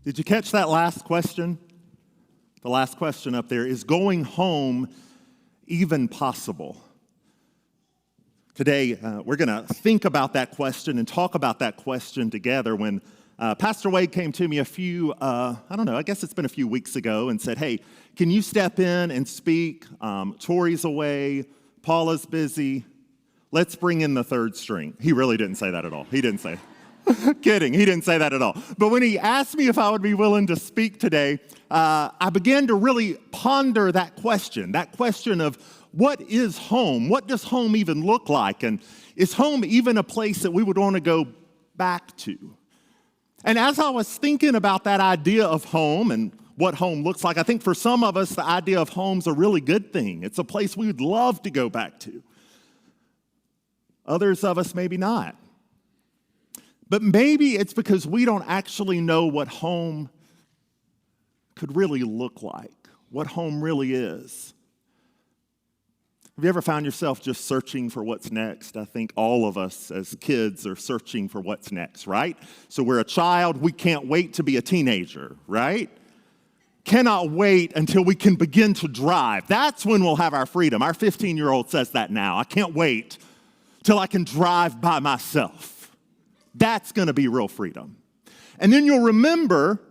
Did you catch that last question? The last question up there, is going home even possible? Today, we're going to think about that question and talk about that question together. When Pastor Wade came to me I guess it's been a few weeks ago and said, hey, can you step in and speak? Tori's away, Paula's busy. Let's bring in the third string. He really didn't say that at all. He didn't say Kidding, he didn't say that at all. But when he asked me if I would be willing to speak today, I began to really ponder that question of what is home? What does home even look like? And is home even a place that we would want to go back to? And as I was thinking about that idea of home and what home looks like, I think for some of us, the idea of home's a really good thing. It's a place we would love to go back to. Others of us, maybe not. But maybe it's because we don't actually know what home could really look like, what home really is. Have you ever found yourself just searching for what's next? I think all of us as kids are searching for what's next, right? So we're a child, we can't wait to be a teenager, right? Cannot wait until we can begin to drive. That's when we'll have our freedom. Our 15-year-old says that now. I can't wait till I can drive by myself. That's going to be real freedom. And then you'll remember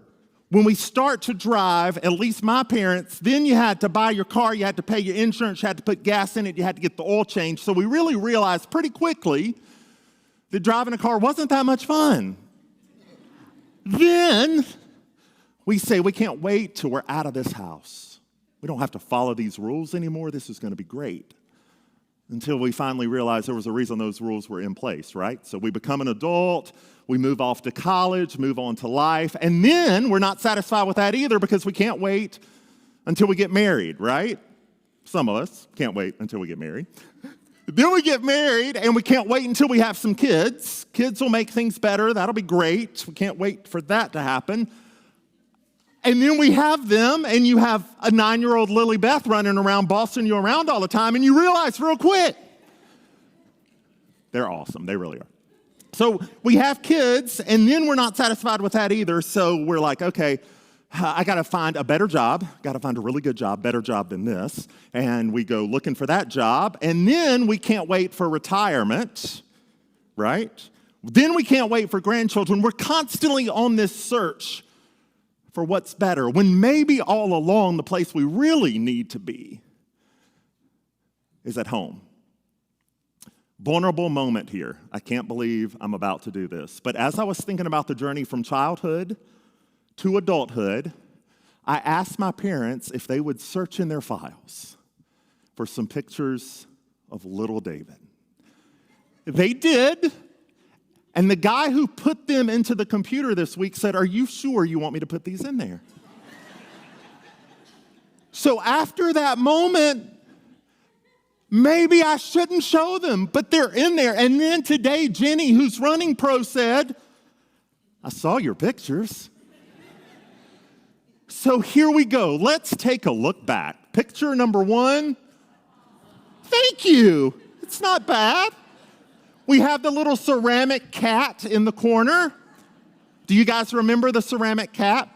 when we start to drive, at least my parents, then you had to buy your car, you had to pay your insurance, you had to put gas in it, you had to get the oil changed. So we really realized pretty quickly that driving a car wasn't that much fun. Then we say we can't wait till we're out of this house. We don't have to follow these rules anymore. This is going to be great. Until we finally realized there was a reason those rules were in place, right? So we become an adult, we move off to college, move on to life, and then we're not satisfied with that either because we can't wait until we get married, right? Some of us can't wait until we get married. Then we get married, and we can't wait until we have some kids. Kids will make things better. That'll be great. We can't wait for that to happen. And then we have them, and you have a 9-year-old Lily Beth running around, bossing you around all the time, and you realize real quick, they're awesome. They really are. So we have kids, and then we're not satisfied with that either. So we're like, okay, I got to find a better job, got to find a really good job, better job than this. And we go looking for that job, and then we can't wait for retirement, right? Then we can't wait for grandchildren. We're constantly on this search for what's better, when maybe all along the place we really need to be is at home. Vulnerable moment here. I can't believe I'm about to do this. But as I was thinking about the journey from childhood to adulthood, I asked my parents if they would search in their files for some pictures of little David. They did. And the guy who put them into the computer this week said, are you sure you want me to put these in there? So after that moment, maybe I shouldn't show them, but they're in there. And then today, Jenny, who's running Pro, said, I saw your pictures. So here we go. Let's take a look back. Picture number 1. Thank you. It's not bad. We have the little ceramic cat in the corner. Do you guys remember the ceramic cat?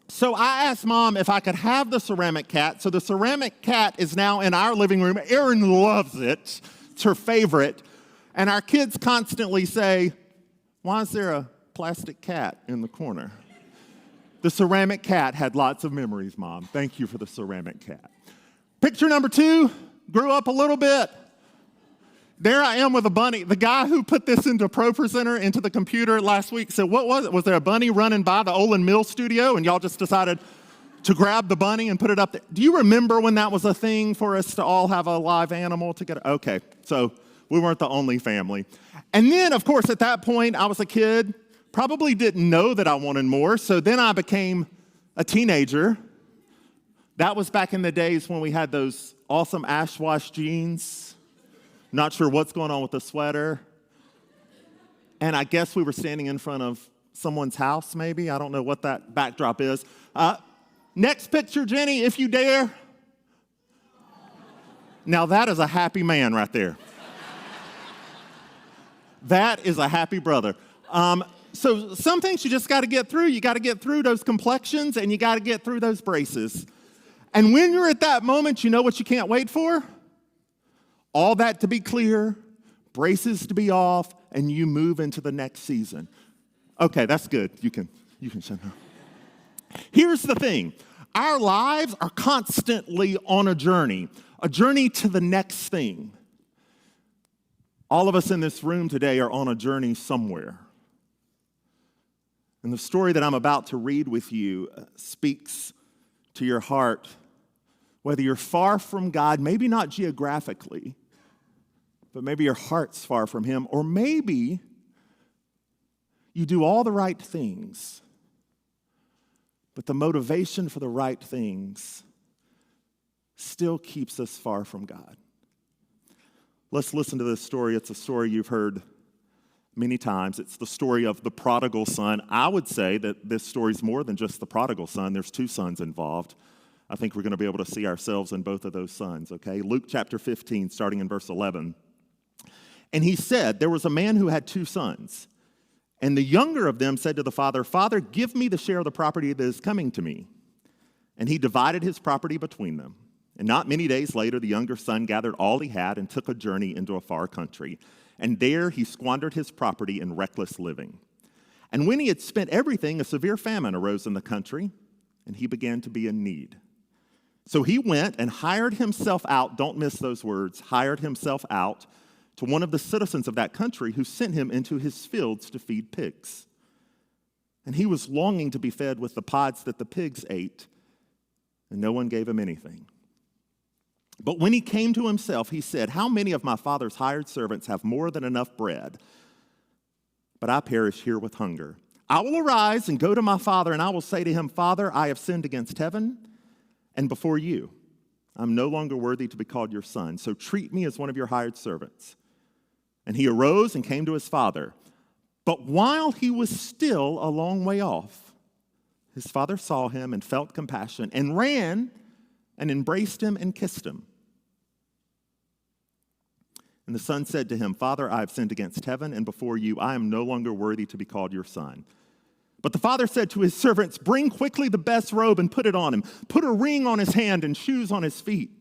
So I asked Mom if I could have the ceramic cat. So the ceramic cat is now in our living room. Erin loves it. It's her favorite. And our kids constantly say, why is there a plastic cat in the corner? The ceramic cat had lots of memories, Mom. Thank you for the ceramic cat. Picture number 2, grew up a little bit. There I am with a bunny. The guy who put this into ProPresenter, into the computer last week, said, what was it? Was there a bunny running by the Olin Mill studio and y'all just decided to grab the bunny and put it up there? Do you remember when that was a thing for us to all have a live animal together? Okay, so we weren't the only family. And then, of course, at that point, I was a kid, probably didn't know that I wanted more, so then I became a teenager. That was back in the days when we had those awesome ash wash jeans. Not sure what's going on with the sweater. And I guess we were standing in front of someone's house, maybe. I don't know what that backdrop is. Next picture, Jenny, if you dare. Now that is a happy man right there. That is a happy brother. So some things you just got to get through. You got to get through those complexions, and you got to get through those braces. And when you're at that moment, you know what you can't wait for? All that to be clear, braces to be off, and you move into the next season. Okay, that's good. You can shut down. Here's the thing. Our lives are constantly on a journey to the next thing. All of us in this room today are on a journey somewhere. And the story that I'm about to read with you speaks to your heart, whether you're far from God, maybe not geographically, but maybe your heart's far from Him, or maybe you do all the right things, but the motivation for the right things still keeps us far from God. Let's listen to this story. It's a story you've heard many times. It's the story of the prodigal son. I would say that this story is more than just the prodigal son. There's two sons involved. I think we're going to be able to see ourselves in both of those sons, okay? Luke chapter 15, starting in verse 11. And he said, there was a man who had two sons. And the younger of them said to the father, Father, give me the share of the property that is coming to me. And he divided his property between them. And not many days later, the younger son gathered all he had and took a journey into a far country. And there he squandered his property in reckless living. And when he had spent everything, a severe famine arose in the country, and he began to be in need. So he went and hired himself out, don't miss those words, hired himself out to one of the citizens of that country who sent him into his fields to feed pigs. And he was longing to be fed with the pods that the pigs ate, and no one gave him anything. But when he came to himself, he said, how many of my father's hired servants have more than enough bread? But I perish here with hunger. I will arise and go to my father, and I will say to him, Father, I have sinned against heaven and before you. I'm no longer worthy to be called your son, so treat me as one of your hired servants. And he arose and came to his father. But while he was still a long way off, his father saw him and felt compassion and ran and embraced him and kissed him. And the son said to him, Father, I have sinned against heaven and before you. I am no longer worthy to be called your son. But the father said to his servants, bring quickly the best robe and put it on him. Put a ring on his hand and shoes on his feet.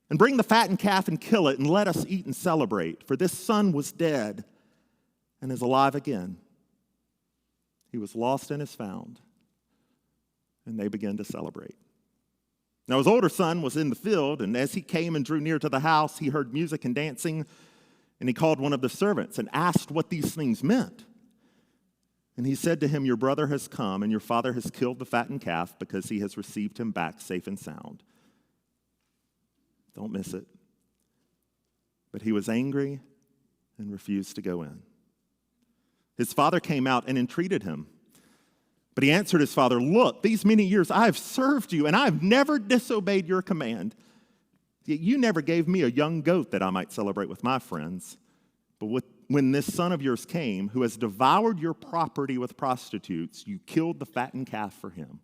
And bring the fattened calf and kill it, and let us eat and celebrate. For this son was dead and is alive again. He was lost and is found. And they began to celebrate. Now his older son was in the field, and as he came and drew near to the house, he heard music and dancing, and he called one of the servants and asked what these things meant. And he said to him, your brother has come, and your father has killed the fattened calf because he has received him back safe and sound. Don't miss it. But he was angry and refused to go in. His father came out and entreated him. But he answered his father, look, these many years I have served you, and I have never disobeyed your command. Yet you never gave me a young goat that I might celebrate with my friends. But when this son of yours came, who has devoured your property with prostitutes, you killed the fattened calf for him.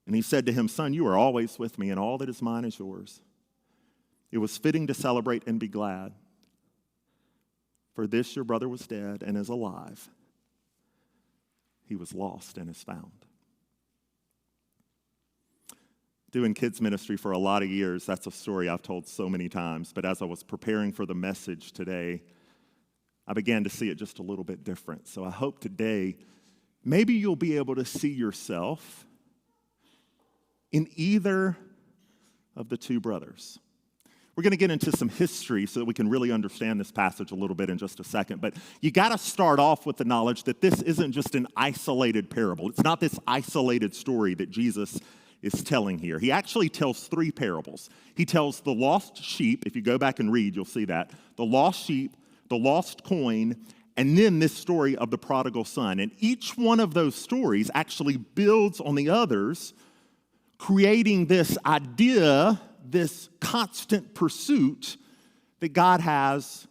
And he said to him, son, you are always with me, and all that is mine is yours. It was fitting to celebrate and be glad. For this your brother was dead and is alive. He was lost and is found. Doing kids ministry for a lot of years, that's a story I've told so many times. But as I was preparing for the message today, I began to see it just a little bit different. So I hope today, maybe you'll be able to see yourself in either of the two brothers. We're going to get into some history so that we can really understand this passage a little bit in just a second. But you got to start off with the knowledge that this isn't just an isolated parable. It's not this isolated story that Jesus is telling here. He actually tells three parables. He tells the lost sheep. If you go back and read, you'll see that. The lost sheep, the lost coin, and then this story of the prodigal son. And each one of those stories actually builds on the others, creating this idea, this constant pursuit that God has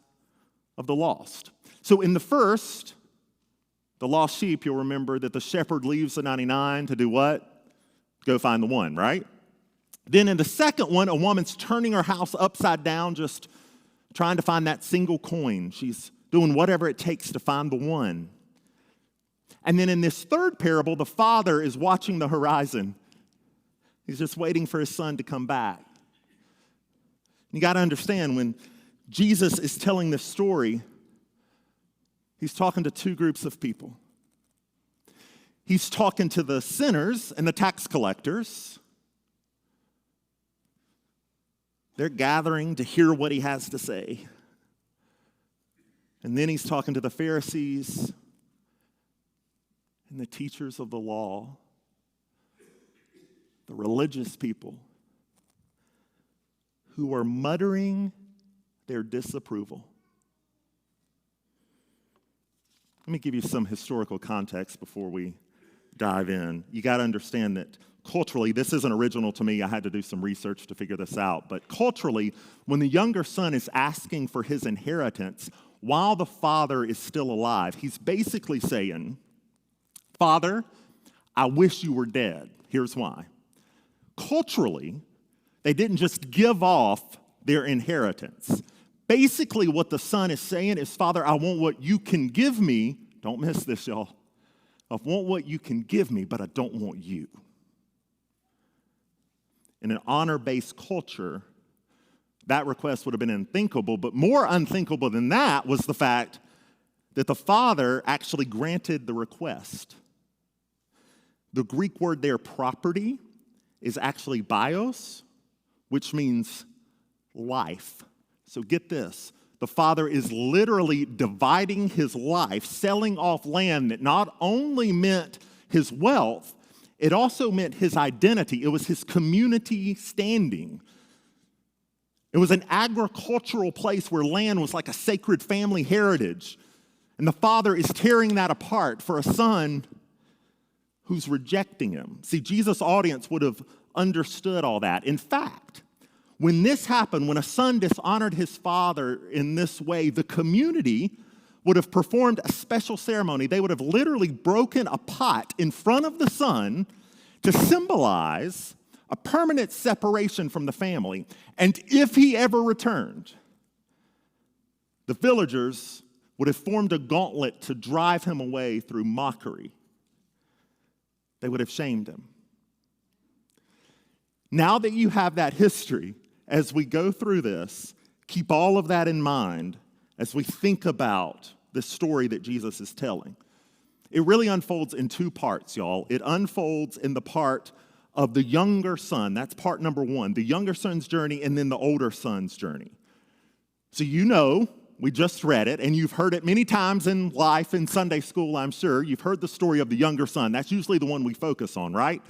of the lost. So in the first, the lost sheep, you'll remember that the shepherd leaves the 99 to do what? Go find the one, right? Then in the second one, a woman's turning her house upside down, just trying to find that single coin. She's doing whatever it takes to find the one. And then in this third parable, the father is watching the horizon. He's just waiting for his son to come back. You got to understand, when Jesus is telling this story, he's talking to two groups of people. He's talking to the sinners and the tax collectors. They're gathering to hear what he has to say. And then he's talking to the Pharisees and the teachers of the law, the religious people who are muttering their disapproval. Let me give you some historical context before we dive in. You got to understand that culturally, this isn't original to me. I had to do some research to figure this out. But culturally, when the younger son is asking for his inheritance while the father is still alive, he's basically saying, Father, I wish you were dead. Here's why. Culturally, they didn't just give off their inheritance. Basically, what the son is saying is, Father, I want what you can give me. Don't miss this, y'all. I want what you can give me, but I don't want you. In an honor-based culture, that request would have been unthinkable, but more unthinkable than that was the fact that the father actually granted the request. The Greek word there, property, is actually bios, which means life. So get this. The father is literally dividing his life, selling off land that not only meant his wealth, it also meant his identity. It was his community standing. It was an agricultural place where land was like a sacred family heritage. And the father is tearing that apart for a son who's rejecting him. See, Jesus' audience would have understood all that. In fact, when this happened, when a son dishonored his father in this way, the community would have performed a special ceremony. They would have literally broken a pot in front of the son to symbolize a permanent separation from the family. And if he ever returned, the villagers would have formed a gauntlet to drive him away through mockery. They would have shamed him. Now that you have that history, as we go through this, keep all of that in mind as we think about the story that Jesus is telling. It really unfolds in two parts, y'all. It unfolds in the part of the younger son. That's part number one, the younger son's journey, and then the older son's journey. So you know, we just read it, and you've heard it many times in life, in Sunday school, I'm sure. You've heard the story of the younger son. That's usually the one we focus on, right?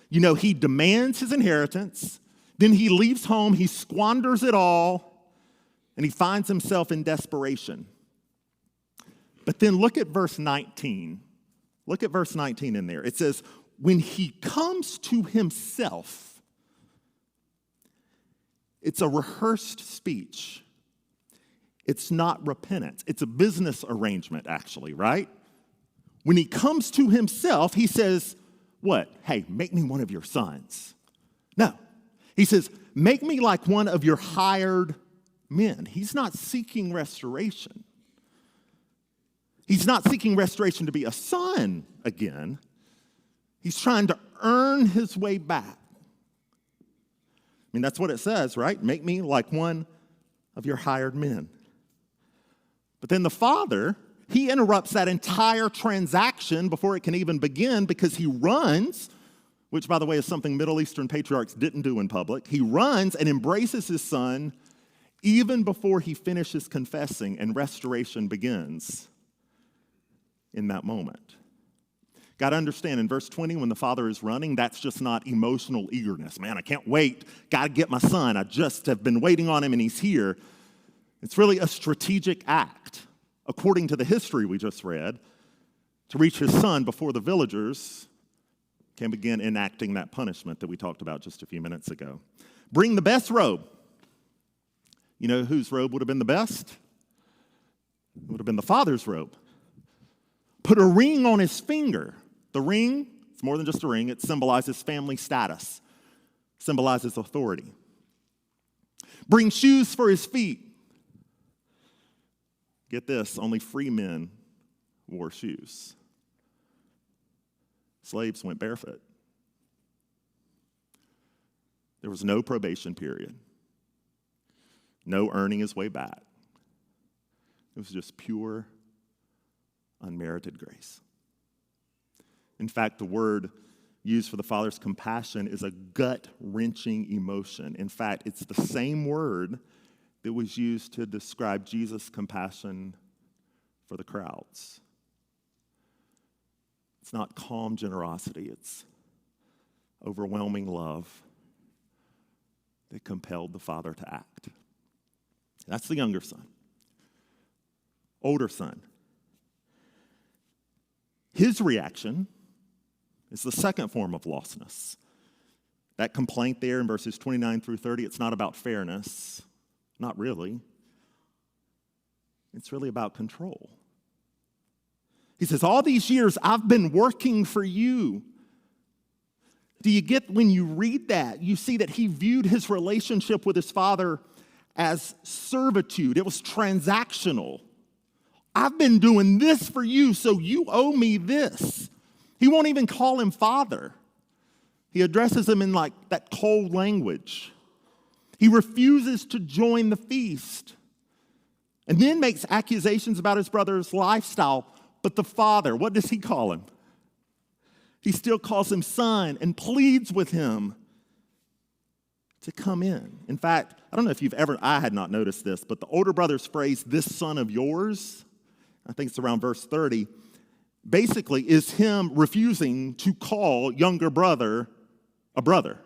You know, he demands his inheritance, then he leaves home, he squanders it all, and he finds himself in desperation. But then look at verse 19. Look at verse 19 in there. It says, when he comes to himself, it's a rehearsed speech. It's not repentance. It's a business arrangement, actually, right? When he comes to himself, he says, what? Hey, make me one of your sons. No. He says, make me like one of your hired men. He's not seeking restoration. He's not seeking restoration to be a son again. He's trying to earn his way back. I mean, that's what it says, right? Make me like one of your hired men. But then the father, he interrupts that entire transaction before it can even begin because he runs, which, by the way, is something Middle Eastern patriarchs didn't do in public. He runs and embraces his son even before he finishes confessing, and restoration begins in that moment. Got to understand, in verse 20, when the father is running, that's just not emotional eagerness. Man, I can't wait. Got to get my son. I just have been waiting on him, and he's here. It's really a strategic act, according to the history we just read, to reach his son before the villagers can begin enacting that punishment that we talked about just a few minutes ago. Bring the best robe. You know whose robe would have been the best? It would have been the father's robe. Put a ring on his finger. The ring, it's more than just a ring. It symbolizes family status, symbolizes authority. Bring shoes for his feet. Get this, only free men wore shoes. Slaves went barefoot. There was no probation period. No earning his way back. It was just pure, unmerited grace. In fact, the word used for the Father's compassion is a gut-wrenching emotion. In fact, it's the same word that was used to describe Jesus' compassion for the crowds. It's not calm generosity, it's overwhelming love that compelled the Father to act. That's the younger son. Older son. His reaction is the second form of lostness. That complaint there in verses 29 through 30, it's not about fairness. Not really. It's really about control. He says, all these years I've been working for you. Do you get when you read that, you see that he viewed his relationship with his father as servitude. It was transactional. I've been doing this for you, so you owe me this. He won't even call him father. He addresses him in like that cold language. He refuses to join the feast and then makes accusations about his brother's lifestyle. But the father, what does he call him? He still calls him son and pleads with him to come in. In fact, I don't know if I had not noticed this, but the older brother's phrase, this son of yours, I think it's around verse 30, basically is him refusing to call younger brother a brother.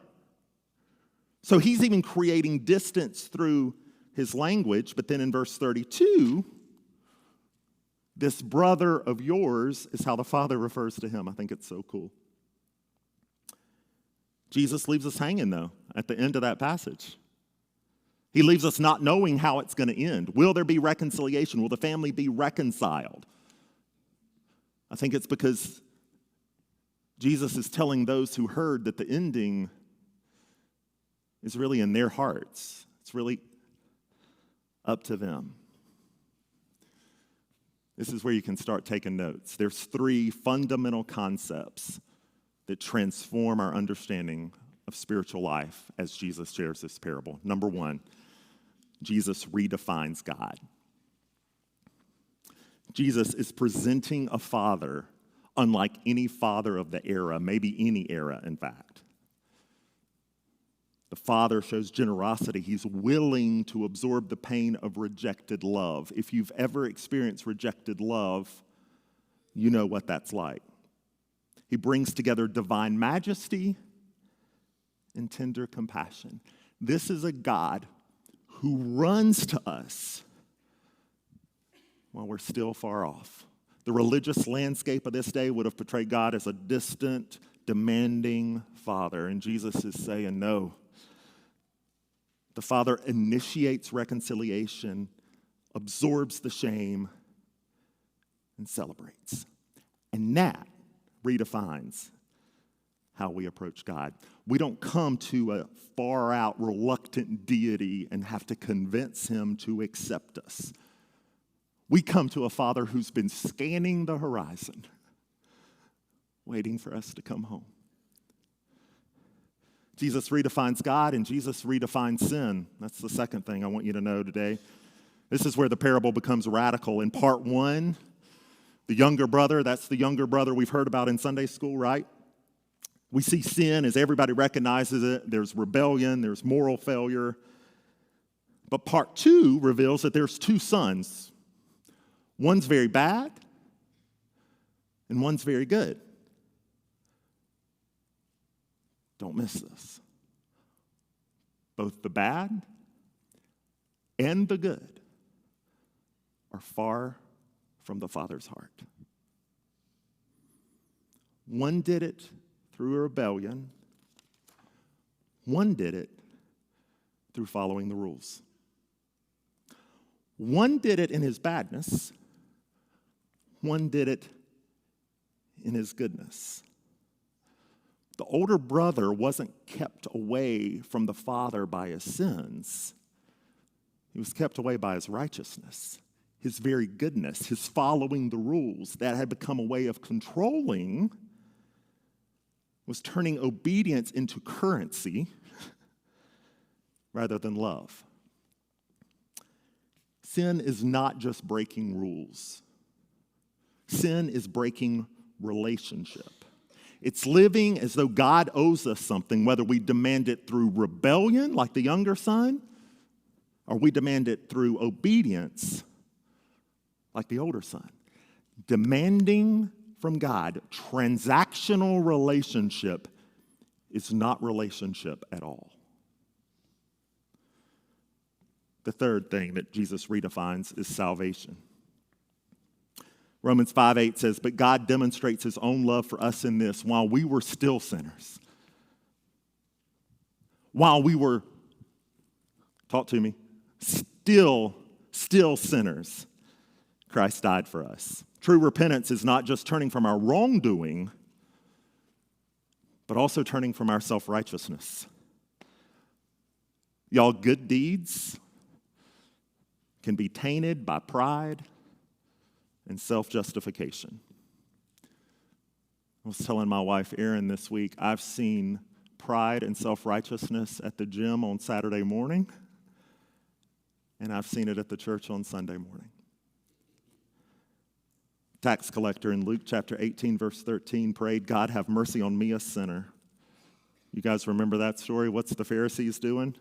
So he's even creating distance through his language, but then in verse 32, this brother of yours is how the Father refers to him. I think it's so cool. Jesus leaves us hanging, though, at the end of that passage. He leaves us not knowing how it's going to end. Will there be reconciliation? Will the family be reconciled? I think it's because Jesus is telling those who heard that the ending is really in their hearts. It's really up to them. This is where you can start taking notes. There's 3 fundamental concepts that transform our understanding of spiritual life as Jesus shares this parable. Number 1, Jesus redefines God. Jesus is presenting a father unlike any father of the era, maybe any era, in fact. The Father shows generosity. He's willing to absorb the pain of rejected love. If you've ever experienced rejected love, you know what that's like. He brings together divine majesty and tender compassion. This is a God who runs to us while we're still far off. The religious landscape of this day would have portrayed God as a distant, demanding father, and Jesus is saying no. The Father initiates reconciliation, absorbs the shame, and celebrates. And that redefines how we approach God. We don't come to a far-out, reluctant deity and have to convince him to accept us. We come to a Father who's been scanning the horizon, waiting for us to come home. Jesus redefines God, and Jesus redefines sin. That's the second thing I want you to know today. This is where the parable becomes radical. In part 1, the younger brother, that's the younger brother we've heard about in Sunday school, right? We see sin as everybody recognizes it. There's rebellion, there's moral failure. But part 2 reveals that there's 2 sons. One's very bad, and one's very good. Don't miss this. Both the bad and the good are far from the Father's heart. One did it through a rebellion. One did it through following the rules. One did it in his badness. One did it in his goodness. The older brother wasn't kept away from the father by his sins. He was kept away by his righteousness, his very goodness, his following the rules that had become a way of controlling was turning obedience into currency rather than love. Sin is not just breaking rules. Sin is breaking relationship. It's living as though God owes us something, whether we demand it through rebellion, like the younger son, or we demand it through obedience, like the older son. Demanding from God transactional relationship is not relationship at all. The third thing that Jesus redefines is salvation. Romans 5:8 says, "But God demonstrates his own love for us in this, while we were still sinners." While we were, talk to me, still sinners, Christ died for us. True repentance is not just turning from our wrongdoing, but also turning from our self-righteousness. Y'all, good deeds can be tainted by pride and self-justification. I was telling my wife, Erin, this week, I've seen pride and self-righteousness at the gym on Saturday morning, and I've seen it at the church on Sunday morning. Tax collector in Luke chapter 18, verse 13, prayed, "God, have mercy on me, a sinner." You guys remember that story? What's the Pharisees doing?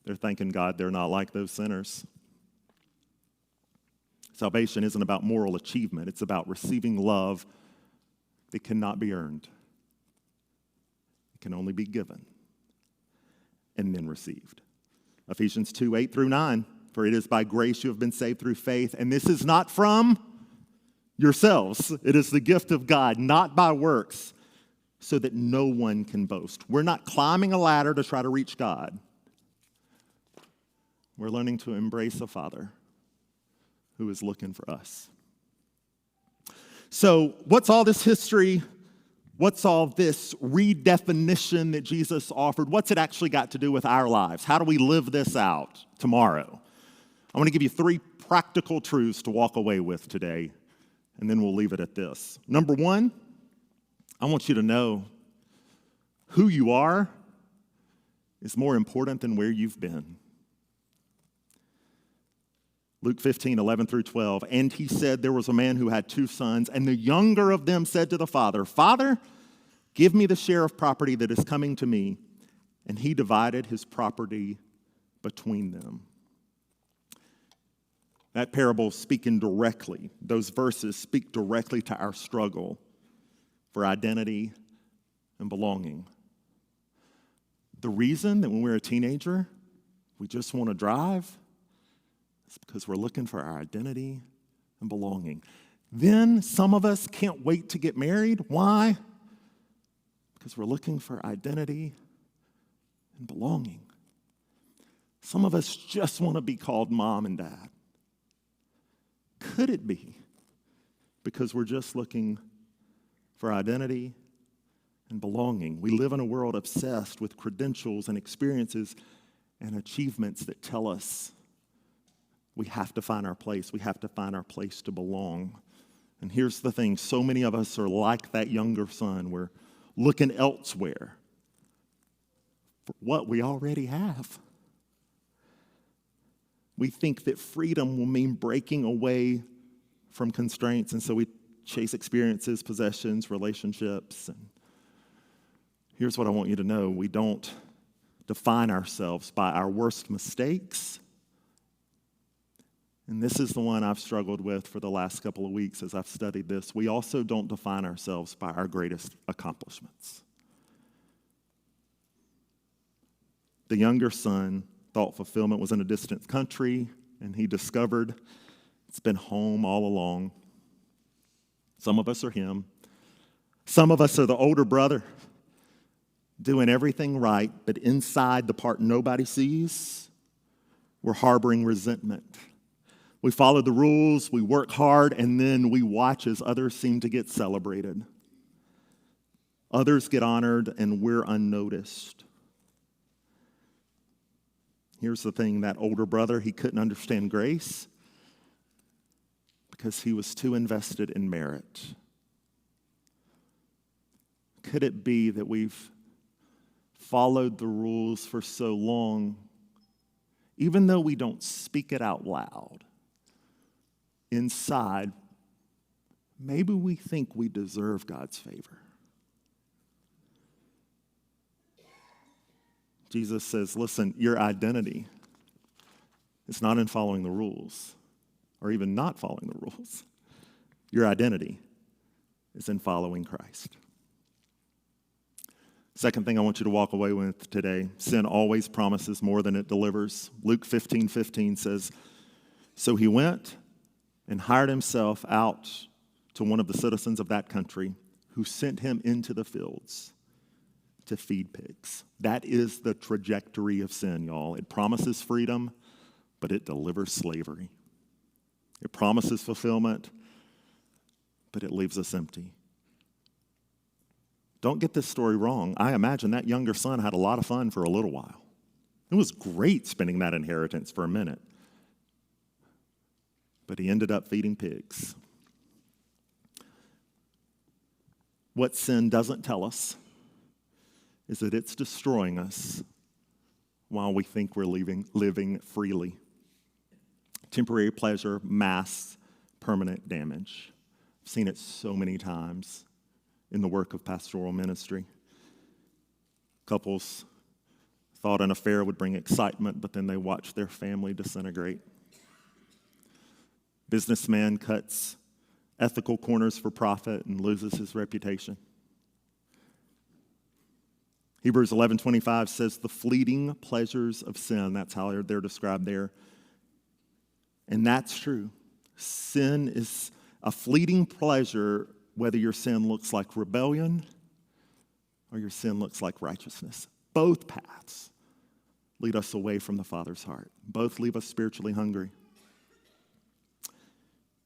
They're thanking God they're not like those sinners. Salvation isn't about moral achievement. It's about receiving love that cannot be earned. It can only be given and then received. Ephesians 2:8-9, "For it is by grace you have been saved through faith, and this is not from yourselves. It is the gift of God, not by works, so that no one can boast." We're not climbing a ladder to try to reach God. We're learning to embrace a Father who is looking for us. So, what's all this history? What's all this redefinition that Jesus offered? What's it actually got to do with our lives? How do we live this out tomorrow? I want to give you 3 practical truths to walk away with today, and then we'll leave it at this. Number 1, I want you to know who you are is more important than where you've been. Luke 15:11-12, "And he said, there was a man who had 2 sons, and the younger of them said to the father, 'Father, give me the share of property that is coming to me.' And he divided his property between them." That parable speaking directly, those verses speak directly to our struggle for identity and belonging. The reason that when we're a teenager, we just want to drive, it's because we're looking for our identity and belonging. Then some of us can't wait to get married. Why? Because we're looking for identity and belonging. Some of us just want to be called mom and dad. Could it be because we're just looking for identity and belonging? We live in a world obsessed with credentials and experiences and achievements that tell us we have to find our place. We have to find our place to belong. And here's the thing. So many of us are like that younger son. We're looking elsewhere for what we already have. We think that freedom will mean breaking away from constraints, and so we chase experiences, possessions, relationships. And here's what I want you to know. We don't define ourselves by our worst mistakes. And this is the one I've struggled with for the last couple of weeks as I've studied this. We also don't define ourselves by our greatest accomplishments. The younger son thought fulfillment was in a distant country, and he discovered it's been home all along. Some of us are him. Some of us are the older brother, doing everything right, but inside the part nobody sees, we're harboring resentment. We follow the rules, we work hard, and then we watch as others seem to get celebrated. Others get honored, and we're unnoticed. Here's the thing, that older brother, he couldn't understand grace because he was too invested in merit. could it be that we've followed the rules for so long, even though we don't speak it out loud? Inside, maybe we think we deserve God's favor. Jesus says, listen, your identity is not in following the rules or even not following the rules. Your identity is in following Christ. Second thing I want you to walk away with today, sin always promises more than it delivers. Luke 15:15 says, so he went and hired himself out to one of the citizens of that country who sent him into the fields to feed pigs. That is the trajectory of sin, y'all. It promises freedom, but it delivers slavery. It promises fulfillment, but it leaves us empty. Don't get this story wrong. I imagine that younger son had a lot of fun for a little while. It was great spending that inheritance for a minute. But he ended up feeding pigs. What sin doesn't tell us is that it's destroying us while we think we're living freely. Temporary pleasure masks permanent damage. I've seen it so many times in the work of pastoral ministry. Couples thought an affair would bring excitement, but then they watched their family disintegrate. Businessman cuts ethical corners for profit and loses his reputation. Hebrews 11:25 says the fleeting pleasures of sin. That's how they're described there. And that's true. Sin is a fleeting pleasure, whether your sin looks like rebellion or your sin looks like righteousness. Both paths lead us away from the Father's heart. Both leave us spiritually hungry.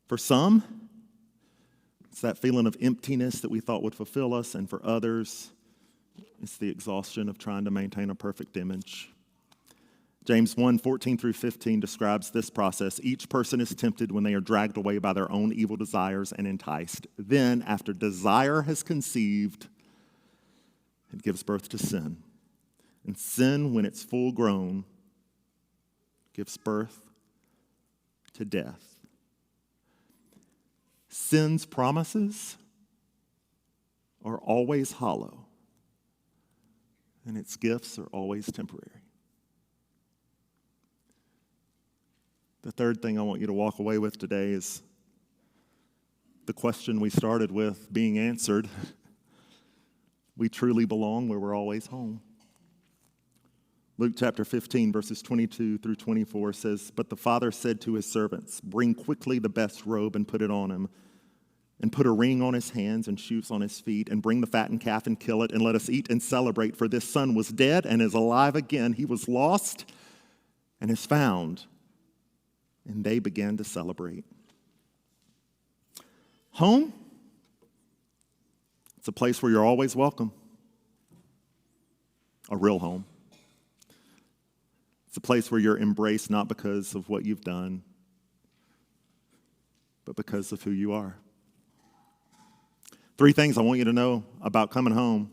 For some, it's that feeling of emptiness that we thought would fulfill us, and for others, it's the exhaustion of trying to maintain a perfect image. James 1:14-15 describes this process. Each person is tempted when they are dragged away by their own evil desires and enticed. Then, after desire has conceived, it gives birth to sin. And sin, when it's full grown, gives birth to death. Sin's promises are always hollow, and its gifts are always temporary. The third thing I want you to walk away with today is the question we started with being answered. We truly belong where we're always home. Luke chapter 15, verses 22-24 says, but the father said to his servants, bring quickly the best robe and put it on him, and put a ring on his hands and shoes on his feet, and bring the fattened calf and kill it, and let us eat and celebrate. For this son was dead and is alive again. He was lost and is found. And they began to celebrate. Home, it's a place where you're always welcome. A real home. It's a place where you're embraced not because of what you've done, but because of who you are. 3 things I want you to know about coming home.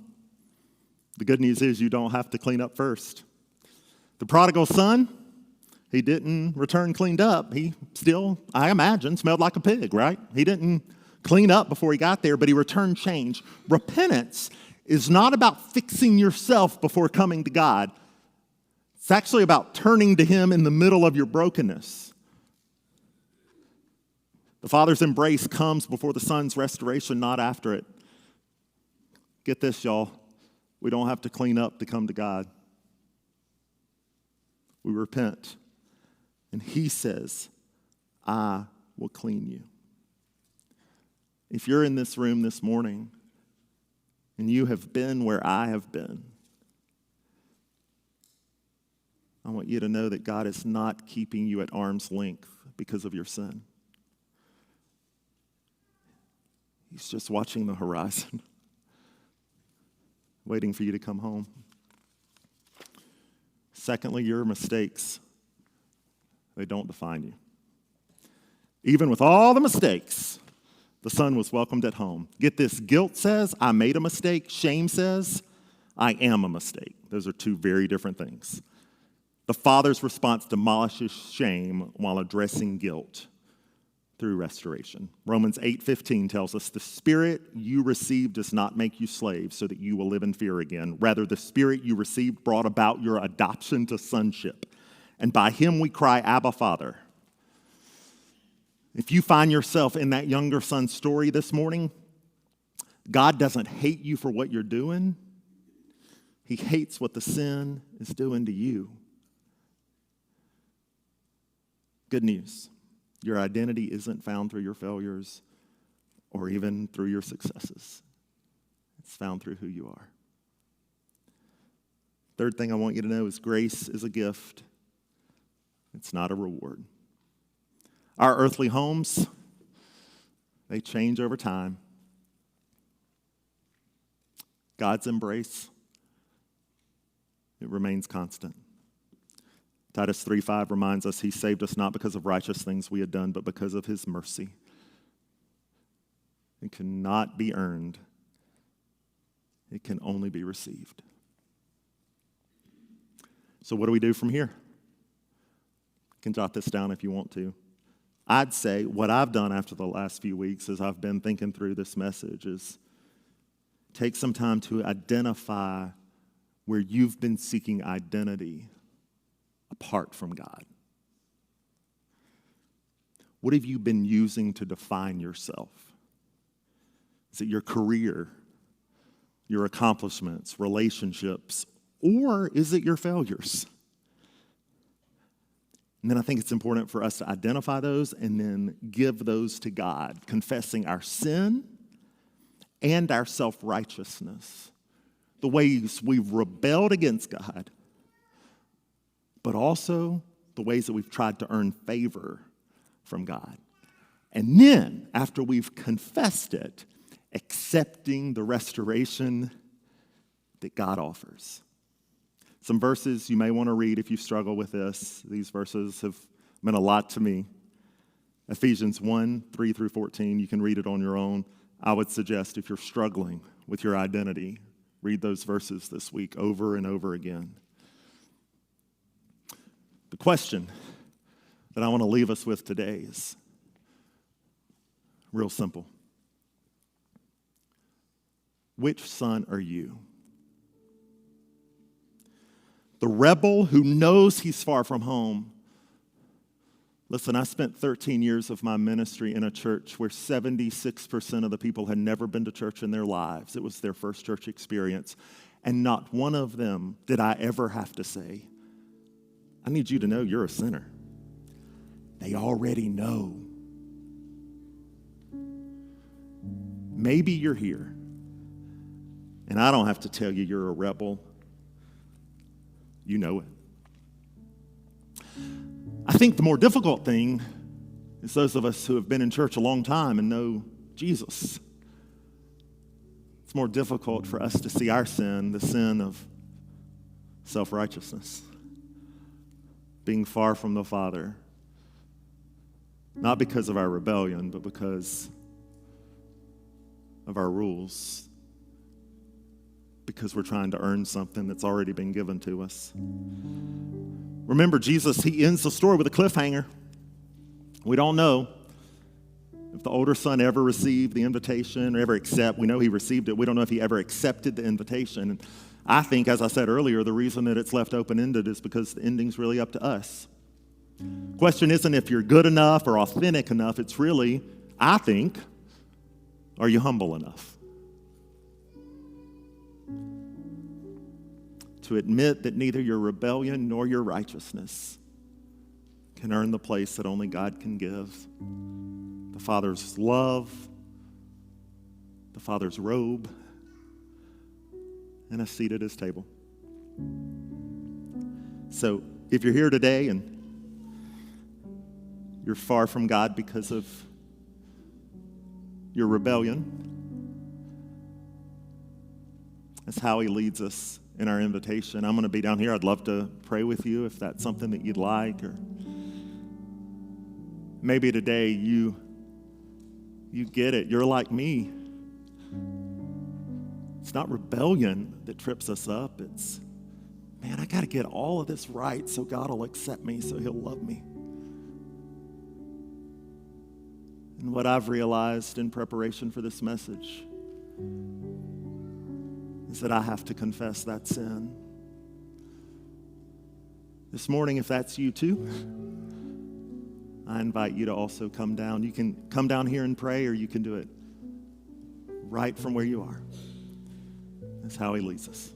The good news is you don't have to clean up first. The prodigal son, he didn't return cleaned up. He still, I imagine, smelled like a pig, right? He didn't clean up before he got there, but he returned changed. Repentance is not about fixing yourself before coming to God. It's actually about turning to him in the middle of your brokenness. The Father's embrace comes before the Son's restoration, not after it. Get this, y'all. We don't have to clean up to come to God. We repent. And he says, I will clean you. If you're in this room this morning and you have been where I have been, I want you to know that God is not keeping you at arm's length because of your sin. He's just watching the horizon, waiting for you to come home. Secondly, your mistakes, they don't define you. Even with all the mistakes, The son was welcomed at home. Get this, guilt says, I made a mistake. Shame says, I am a mistake. Those are two very different things. The father's response demolishes shame while addressing guilt through restoration. Romans 8:15 tells us, the spirit you received does not make you slaves so that you will live in fear again. Rather, the spirit you received brought about your adoption to sonship. And by him we cry, Abba, Father. If you find yourself in that younger son's story this morning, God doesn't hate you for what you're doing. He hates what the sin is doing to you. Good news. Your identity isn't found through your failures or even through your successes. It's found through who you are. Third thing I want you to know is grace is a gift. It's not a reward. Our earthly homes, they change over time. God's embrace, it remains constant. Titus 3:5 reminds us he saved us not because of righteous things we had done, but because of his mercy. It cannot be earned. It can only be received. So what do we do from here? You can jot this down if you want to. I'd say what I've done after the last few weeks as I've been thinking through this message is take some time to identify where you've been seeking identity apart from God. What have you been using to define yourself? Is it your career, your accomplishments, relationships, or is it your failures? And then I think it's important for us to identify those and then give those to God, confessing our sin and our self-righteousness, the ways we've rebelled against God, but also the ways that we've tried to earn favor from God. And then, after we've confessed it, accepting the restoration that God offers. Some verses you may want to read if you struggle with this. These verses have meant a lot to me. Ephesians 1:3-14, you can read it on your own. I would suggest if you're struggling with your identity, read those verses this week over and over again. The question that I want to leave us with today is real simple. Which son are you? The rebel who knows he's far from home. Listen, I spent 13 years of my ministry in a church where 76% of the people had never been to church in their lives. It was their first church experience. And not one of them did I ever have to say, I need you to know you're a sinner. They already know. Maybe you're here, and I don't have to tell you you're a rebel. You know it. I think the more difficult thing is those of us who have been in church a long time and know Jesus. It's more difficult for us to see our sin, the sin of self-righteousness, being far from the Father, not because of our rebellion, but because of our rules, because we're trying to earn something that's already been given to us. Remember, Jesus, he ends the story with a cliffhanger. We don't know if the older son ever received the invitation or ever accept. We know he received it. We don't know if he ever accepted the invitation. And I think, as I said earlier, the reason that it's left open-ended is because the ending's really up to us. Question isn't if you're good enough or authentic enough. It's really, I think, are you humble enough to admit that neither your rebellion nor your righteousness can earn the place that only God can give? The Father's love, the Father's robe, and a seat at his table. So if you're here today and you're far from God because of your rebellion, that's how he leads us in our invitation. I'm going to be down here. I'd love to pray with you if that's something that you'd like. Or maybe today you You get it. You're like me. It's not rebellion that trips us up. It's, man, I got to get all of this right so God will accept me, so he'll love me. And what I've realized in preparation for this message is that I have to confess that sin. This morning, if that's you too, I invite you to also come down. You can come down here and pray, or you can do it right from where you are. That's how he leads us.